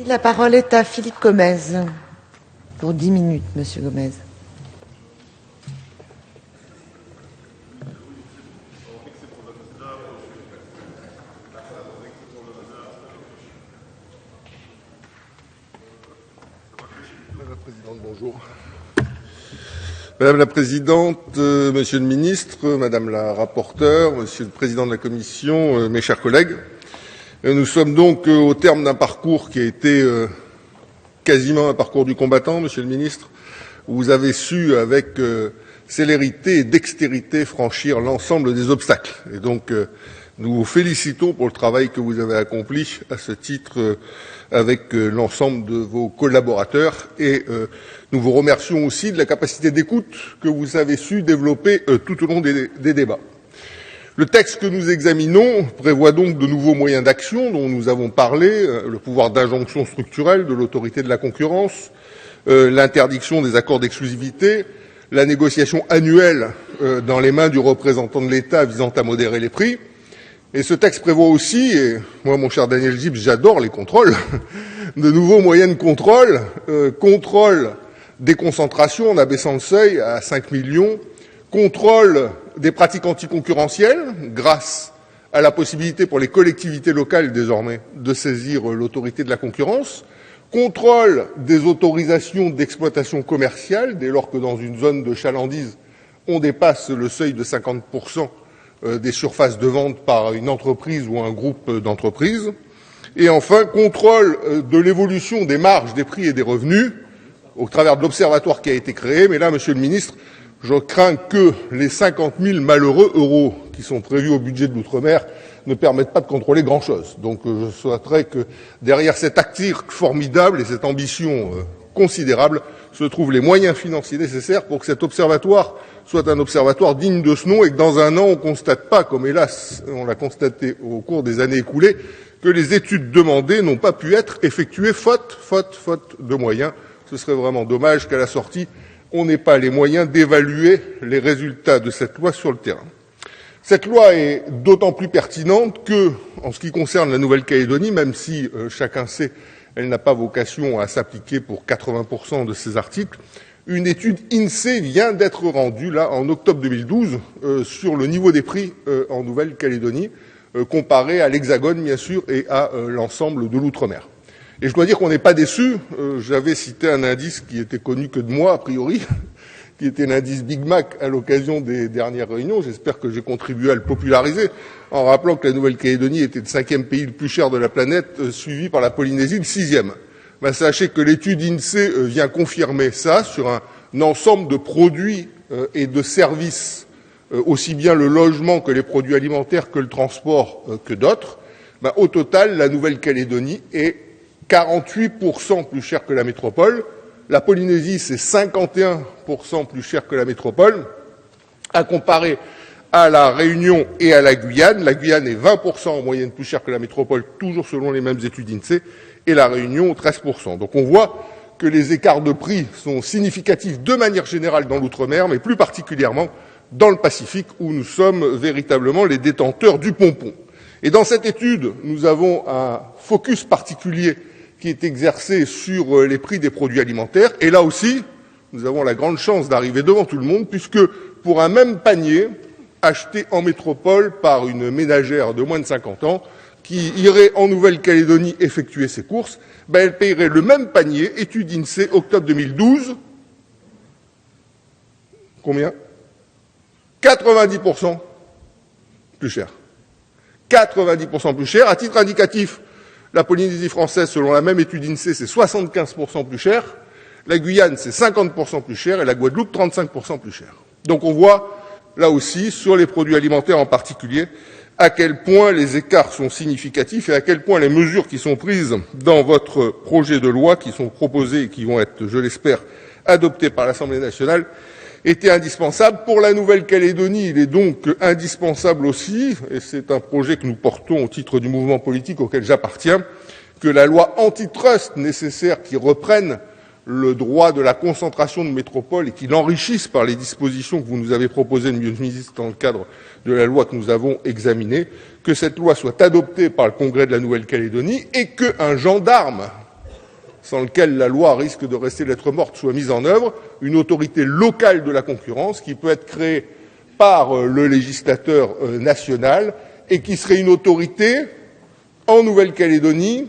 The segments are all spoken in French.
La parole est à Philippe Gomez. Pour 10 minutes, Monsieur Gomez. Bonjour. Madame la Présidente, Monsieur le Ministre, Madame la Rapporteure, Monsieur le Président de la Commission, mes chers collègues, nous sommes donc au terme d'un parcours qui a été quasiment un parcours du combattant, Monsieur le Ministre, où vous avez su avec célérité et dextérité franchir l'ensemble des obstacles. Et donc nous vous félicitons pour le travail que vous avez accompli à ce titre avec l'ensemble de vos collaborateurs et nous vous remercions aussi de la capacité d'écoute que vous avez su développer tout au long des débats. Le texte que nous examinons prévoit donc de nouveaux moyens d'action dont nous avons parlé, le pouvoir d'injonction structurelle de l'autorité de la concurrence, l'interdiction des accords d'exclusivité, la négociation annuelle dans les mains du représentant de l'État visant à modérer les prix. Et ce texte prévoit aussi, et moi mon cher Daniel Gibs, j'adore les contrôles, de nouveaux moyens de contrôle, contrôle des concentrations en abaissant le seuil à 5 millions, contrôle des pratiques anticoncurrentielles grâce à la possibilité pour les collectivités locales désormais de saisir l'autorité de la concurrence, contrôle des autorisations d'exploitation commerciale dès lors que dans une zone de chalandise on dépasse le seuil de 50% des surfaces de vente par une entreprise ou un groupe d'entreprises. Et enfin, contrôle de l'évolution des marges, des prix et des revenus au travers de l'observatoire qui a été créé. Mais là, Monsieur le Ministre, je crains que les 50 000 malheureux euros qui sont prévus au budget de l'Outre-mer ne permettent pas de contrôler grand-chose. Donc je souhaiterais que derrière cet acte formidable et cette ambition considérable se trouvent les moyens financiers nécessaires pour que cet observatoire soit un observatoire digne de ce nom et que dans un an, on ne constate pas, comme hélas on l'a constaté au cours des années écoulées, que les études demandées n'ont pas pu être effectuées faute de moyens. Ce serait vraiment dommage qu'à la sortie, on n'ait pas les moyens d'évaluer les résultats de cette loi sur le terrain. Cette loi est d'autant plus pertinente que, en ce qui concerne la Nouvelle-Calédonie, même si chacun sait elle n'a pas vocation à s'appliquer pour 80% de ces articles, une étude INSEE vient d'être rendue, là, en octobre 2012, sur le niveau des prix en Nouvelle-Calédonie, comparé à l'Hexagone, bien sûr, et à l'ensemble de l'Outre-mer. Et je dois dire qu'on n'est pas déçus. J'avais cité un indice qui était connu que de moi, a priori, qui était l'indice Big Mac à l'occasion des dernières réunions. J'espère que j'ai contribué à le populariser, en rappelant que la Nouvelle-Calédonie était le 5e pays le plus cher de la planète, suivi par la Polynésie, le 6e. Ben, sachez que l'étude INSEE vient confirmer ça sur un ensemble de produits et de services, aussi bien le logement que les produits alimentaires, que le transport, que d'autres. Ben, au total, la Nouvelle-Calédonie est 48% plus chère que la métropole. La Polynésie, c'est 51% plus cher que la métropole. À comparer à la Réunion et à la Guyane est 20% en moyenne plus chère que la métropole, toujours selon les mêmes études INSEE, et la Réunion 13%. Donc on voit que les écarts de prix sont significatifs de manière générale dans l'Outre-mer, mais plus particulièrement dans le Pacifique, où nous sommes véritablement les détenteurs du pompon. Et dans cette étude, nous avons un focus particulier qui est exercé sur les prix des produits alimentaires. Et là aussi, nous avons la grande chance d'arriver devant tout le monde, puisque pour un même panier acheté en métropole par une ménagère de moins de 50 ans, qui irait en Nouvelle-Calédonie effectuer ses courses, ben elle paierait le même panier, étude INSEE, octobre 2012, combien 90% plus cher. 90% plus cher. À titre indicatif, la Polynésie française, selon la même étude INSEE, c'est 75% plus cher. La Guyane, c'est 50% plus cher. Et la Guadeloupe, 35% plus cher. Donc on voit, là aussi, sur les produits alimentaires en particulier, à quel point les écarts sont significatifs et à quel point les mesures qui sont prises dans votre projet de loi, qui sont proposées et qui vont être, je l'espère, adoptées par l'Assemblée nationale, étaient indispensables. Pour la Nouvelle-Calédonie, il est donc indispensable aussi, et c'est un projet que nous portons au titre du mouvement politique auquel j'appartiens, que la loi antitrust nécessaire qui reprenne le droit de la concentration de métropole et qui l'enrichisse par les dispositions que vous nous avez proposées, Monsieur le Ministre, dans le cadre de la loi que nous avons examinée, que cette loi soit adoptée par le Congrès de la Nouvelle-Calédonie et qu'un gendarme sans lequel la loi risque de rester lettre morte, soit mise en œuvre, une autorité locale de la concurrence qui peut être créée par le législateur national et qui serait une autorité en Nouvelle-Calédonie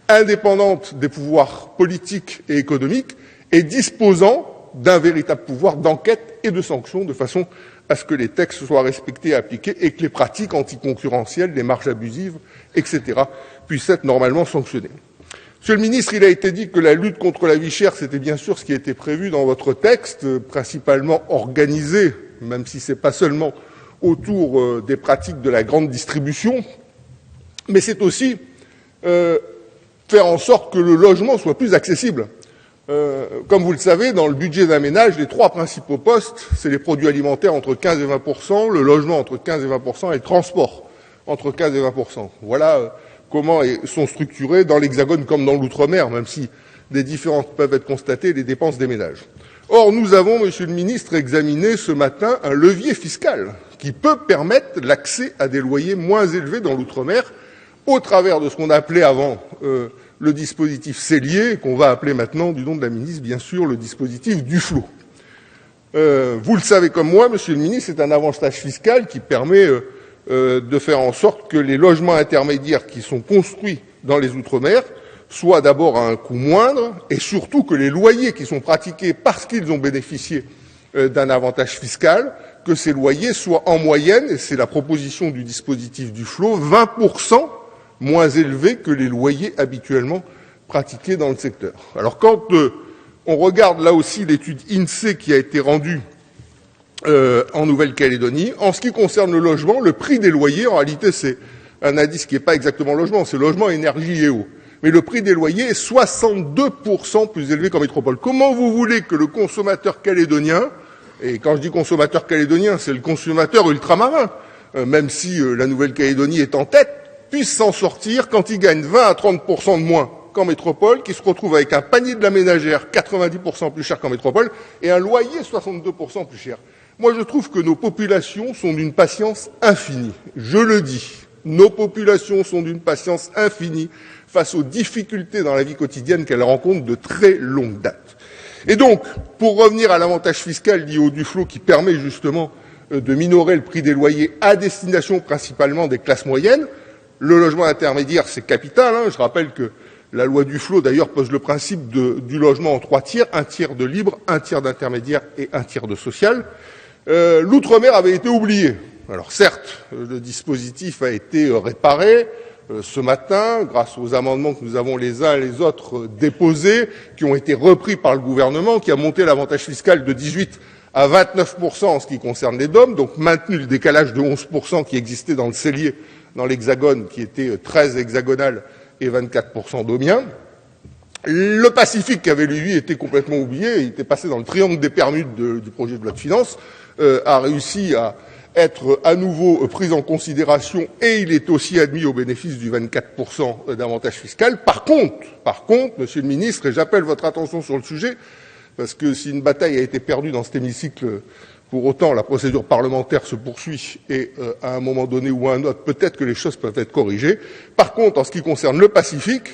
indépendante des pouvoirs politiques et économiques et disposant d'un véritable pouvoir d'enquête et de sanction de façon à ce que les textes soient respectés et appliqués et que les pratiques anticoncurrentielles, les marges abusives, etc. puissent être normalement sanctionnées. Monsieur le ministre, il a été dit que la lutte contre la vie chère, c'était bien sûr ce qui était prévu dans votre texte, principalement organisé, même si ce n'est pas seulement autour des pratiques de la grande distribution, mais c'est aussi faire en sorte que le logement soit plus accessible. Comme vous le savez, dans le budget d'un ménage, les trois principaux postes, c'est les produits alimentaires entre 15 et 20%, le logement entre 15 et 20% et le transport entre 15 et 20%. Voilà comment sont structurées dans l'Hexagone comme dans l'Outre-mer, même si des différences peuvent être constatées, les dépenses des ménages. Or, nous avons, Monsieur le Ministre, examiné ce matin un levier fiscal qui peut permettre l'accès à des loyers moins élevés dans l'Outre-mer au travers de ce qu'on appelait avant le dispositif Cellier, qu'on va appeler maintenant, du nom de la ministre, bien sûr, le dispositif Duflot. Vous le savez comme moi, Monsieur le Ministre, c'est un avantage fiscal qui permet de faire en sorte que les logements intermédiaires qui sont construits dans les Outre-mer soient d'abord à un coût moindre et surtout que les loyers qui sont pratiqués parce qu'ils ont bénéficié d'un avantage fiscal, que ces loyers soient en moyenne, et c'est la proposition du dispositif Duflot, 20% moins élevés que les loyers habituellement pratiqués dans le secteur. Alors quand on regarde là aussi l'étude INSEE qui a été rendue en Nouvelle-Calédonie, en ce qui concerne le logement, le prix des loyers, en réalité c'est un indice qui n'est pas exactement logement, c'est logement, énergie et eau. Mais le prix des loyers est 62% plus élevé qu'en métropole. Comment vous voulez que le consommateur calédonien, et quand je dis consommateur calédonien, c'est le consommateur ultramarin, même si la Nouvelle-Calédonie est en tête, puisse s'en sortir quand il gagne 20 à 30% de moins qu'en métropole, qui se retrouve avec un panier de la ménagère 90% plus cher qu'en métropole et un loyer 62% plus cher. Moi, je trouve que nos populations sont d'une patience infinie. Je le dis, nos populations sont d'une patience infinie face aux difficultés dans la vie quotidienne qu'elles rencontrent de très longue date. Et donc, pour revenir à l'avantage fiscal lié au Duflot qui permet justement de minorer le prix des loyers à destination principalement des classes moyennes, le logement intermédiaire, c'est capital. Je rappelle que la loi Duflot, d'ailleurs, pose le principe du logement en 3 tiers, 1 tiers de libre, 1 tiers d'intermédiaire et 1 tiers de social. L'outre-mer avait été oublié. Alors certes, le dispositif a été réparé ce matin grâce aux amendements que nous avons les uns et les autres déposés, qui ont été repris par le gouvernement, qui a monté l'avantage fiscal de 18 à 29% en ce qui concerne les DOM, donc maintenu le décalage de 11% qui existait dans le cellier, dans l'Hexagone, qui était 13 hexagonal et 24% domien. Le Pacifique, qui avait lui été complètement oublié, il était passé dans le triangle des Bermudes du projet de loi de finances, a réussi à être à nouveau pris en considération et il est aussi admis au bénéfice du 24% d'avantage fiscal. Par contre, Monsieur le Ministre, et j'appelle votre attention sur le sujet, parce que si une bataille a été perdue dans cet hémicycle, pour autant la procédure parlementaire se poursuit et à un moment donné ou à un autre, peut-être que les choses peuvent être corrigées. Par contre, en ce qui concerne le Pacifique,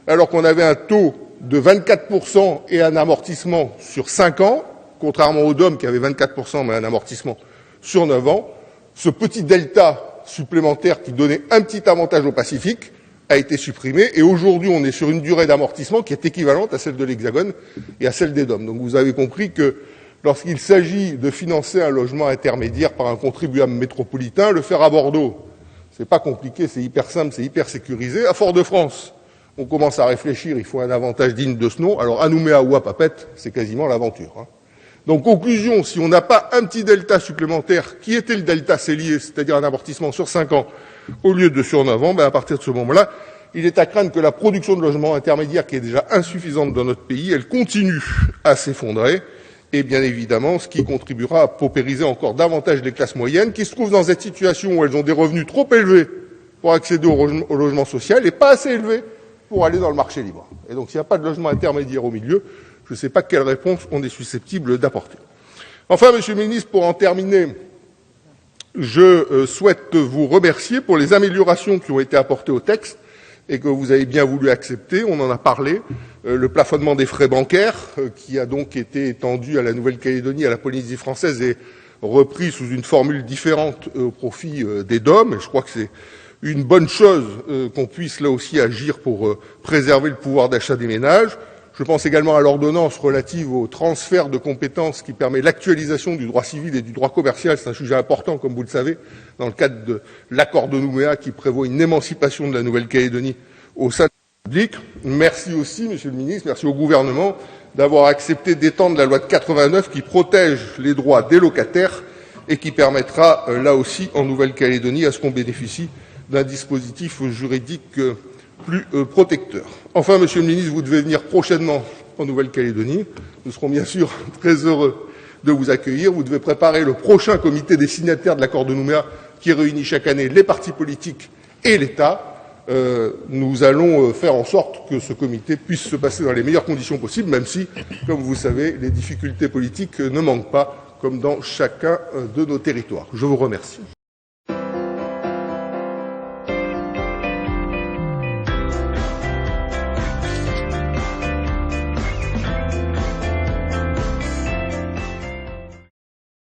alors qu'on avait un taux de 24% et un amortissement sur 5 ans, contrairement au DOM qui avait 24% mais un amortissement sur 9 ans, ce petit delta supplémentaire qui donnait un petit avantage au Pacifique a été supprimé et aujourd'hui on est sur une durée d'amortissement qui est équivalente à celle de l'Hexagone et à celle des DOM. Donc vous avez compris que lorsqu'il s'agit de financer un logement intermédiaire par un contribuable métropolitain, le faire à Bordeaux, c'est pas compliqué, c'est hyper simple, c'est hyper sécurisé. À Fort-de-France, on commence à réfléchir, il faut un avantage digne de ce nom. Alors à Nouméa ou à Papette, c'est quasiment l'aventure. Donc conclusion, si on n'a pas un petit delta supplémentaire, qui était le delta Cellier, c'est-à-dire un amortissement sur 5 ans au lieu de sur 9 ans, à partir de ce moment-là, il est à craindre que la production de logements intermédiaires, qui est déjà insuffisante dans notre pays, elle continue à s'effondrer. Et bien évidemment, ce qui contribuera à paupériser encore davantage les classes moyennes, qui se trouvent dans cette situation où elles ont des revenus trop élevés pour accéder au logement social et pas assez élevés pour aller dans le marché libre. Et donc, s'il n'y a pas de logement intermédiaire au milieu, je ne sais pas quelle réponse on est susceptible d'apporter. Enfin, Monsieur le Ministre, pour en terminer, je souhaite vous remercier pour les améliorations qui ont été apportées au texte, et que vous avez bien voulu accepter. On en a parlé. Le plafonnement des frais bancaires, qui a donc été étendu à la Nouvelle-Calédonie, à la Polynésie française, est repris sous une formule différente au profit des DOM. Et je crois que c'est une bonne chose qu'on puisse là aussi agir pour préserver le pouvoir d'achat des ménages. Je pense également à l'ordonnance relative au transfert de compétences qui permet l'actualisation du droit civil et du droit commercial. C'est un sujet important, comme vous le savez, dans le cadre de l'accord de Nouméa qui prévoit une émancipation de la Nouvelle-Calédonie au sein de la République. Merci aussi, Monsieur le Ministre, merci au gouvernement d'avoir accepté d'étendre la loi de 89 qui protège les droits des locataires et qui permettra, là aussi, en Nouvelle-Calédonie, à ce qu'on bénéficie d'un dispositif juridique plus protecteur. Enfin, Monsieur le Ministre, vous devez venir prochainement en Nouvelle-Calédonie. Nous serons bien sûr très heureux de vous accueillir. Vous devez préparer le prochain comité des signataires de l'accord de Nouméa qui réunit chaque année les partis politiques et l'État. Nous allons faire en sorte que ce comité puisse se passer dans les meilleures conditions possibles, même si, comme vous savez, les difficultés politiques ne manquent pas, comme dans chacun de nos territoires. Je vous remercie.